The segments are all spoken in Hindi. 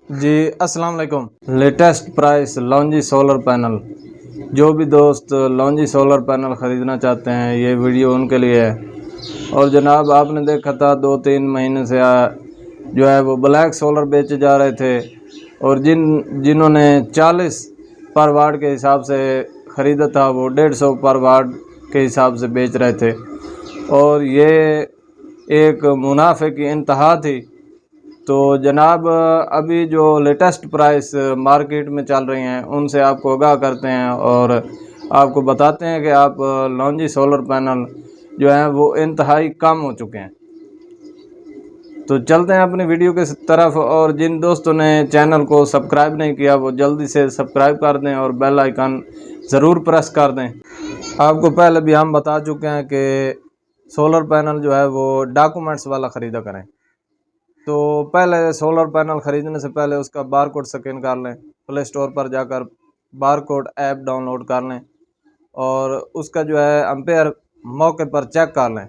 जी अस्सलाम वालेकुम। Latest price लॉन्जी solar panel. जो भी दोस्त लॉन्जी सोलर पैनल ख़रीदना चाहते हैं ये वीडियो उनके लिए है। और जनाब आपने देखा था 2-3 महीने से जो है वो ब्लैक सोलर बेचे जा रहे थे और जिन्होंने 40 पर वाट के हिसाब से ख़रीदा था वो 150 पर वाट के हिसाब से बेच रहे थे और ये एक मुनाफे की इंतहा थी। तो जनाब अभी जो लेटेस्ट प्राइस मार्केट में चल रही हैं उनसे आपको आगाह करते हैं और आपको बताते हैं कि आप लॉन्जी सोलर पैनल जो हैं वो इंतहाई कम हो चुके हैं। तो चलते हैं अपनी वीडियो के तरफ। और जिन दोस्तों ने चैनल को सब्सक्राइब नहीं किया वो जल्दी से सब्सक्राइब कर दें और बेल आइकन ज़रूर प्रेस कर दें। आपको पहले भी हम बता चुके हैं कि सोलर पैनल जो है वो डॉक्यूमेंट्स वाला ख़रीदा करें। तो पहले सोलर पैनल ख़रीदने से पहले उसका बारकोड स्कैन कर लें, प्ले स्टोर पर जाकर बारकोड ऐप डाउनलोड कर लें और उसका जो है एम्पेयर मौके पर चेक कर लें।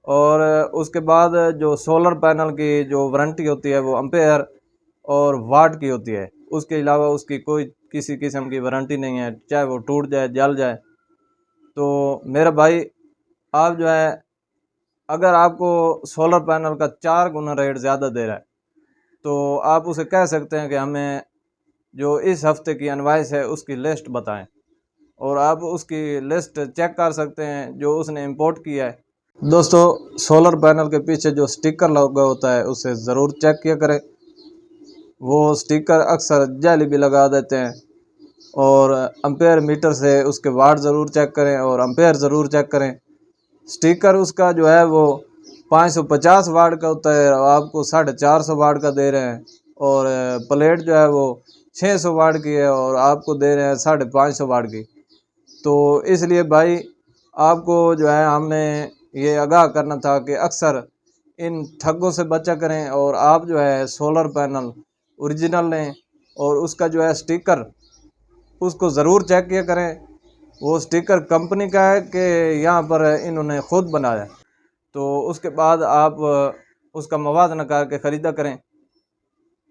और उसके बाद जो सोलर पैनल की जो वारंटी होती है वो एम्पेयर और वाट की होती है, उसके अलावा उसकी कोई किसी किस्म की वारंटी नहीं है, चाहे वो टूट जाए जल जाए। तो मेरा भाई आप जो है अगर आपको सोलर पैनल का 4 गुना रेट ज़्यादा दे रहा है तो आप उसे कह सकते हैं कि हमें जो इस हफ्ते की इनवॉइस है उसकी लिस्ट बताएं और आप उसकी लिस्ट चेक कर सकते हैं जो उसने इंपोर्ट किया है। दोस्तों सोलर पैनल के पीछे जो स्टिकर लगा होता है उसे ज़रूर चेक किया करें। वो स्टिकर अक्सर जाली भी लगा देते हैं। और एम्पेयर मीटर से उसके वाट ज़रूर चेक करें और एम्पेयर ज़रूर चेक करें। स्टिकर उसका जो है वो 550 वाट का होता है और आपको 450 वाट का दे रहे हैं। और प्लेट जो है वो 600 वाट की है और आपको दे रहे हैं 550 वाट की। तो इसलिए भाई आपको जो है हमने ये आगाह करना था कि अक्सर इन ठगों से बचा करें और आप जो है सोलर पैनल ओरिजिनल लें और उसका जो है स्टिकर उसको ज़रूर चेक किया करें। वो स्टिकर कंपनी का है कि यहाँ पर इन्होंने ख़ुद बनाया, तो उसके बाद आप उसका मवाज़ना करके ख़रीदा करें।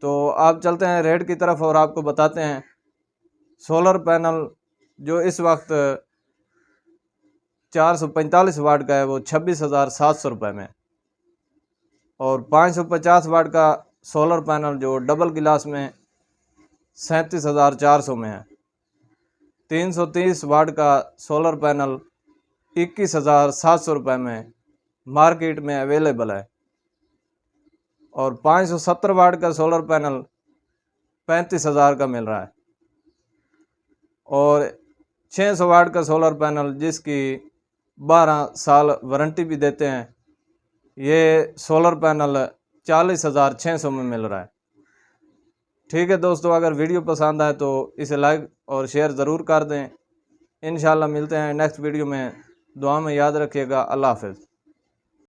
तो आप चलते हैं रेट की तरफ और आपको बताते हैं सोलर पैनल जो इस वक्त 445 वाट का है वो 26,700 रुपये में। और 550 वाट का सोलर पैनल जो डबल गिलास में 37,400 में है। 330 वाट का सोलर पैनल 21,700 रुपये में मार्केट में अवेलेबल है। और 570 वाट का सोलर पैनल 35,000 का मिल रहा है। और 600 वाट का सोलर पैनल जिसकी 12 साल वारंटी भी देते हैं, ये सोलर पैनल 40,600 में मिल रहा है। ठीक है दोस्तों, अगर वीडियो पसंद आए तो इसे लाइक और शेयर ज़रूर कर दें। इंशाल्लाह मिलते हैं नेक्स्ट वीडियो में। दुआ में याद रखिएगा। अल्लाह हाफ़िज़।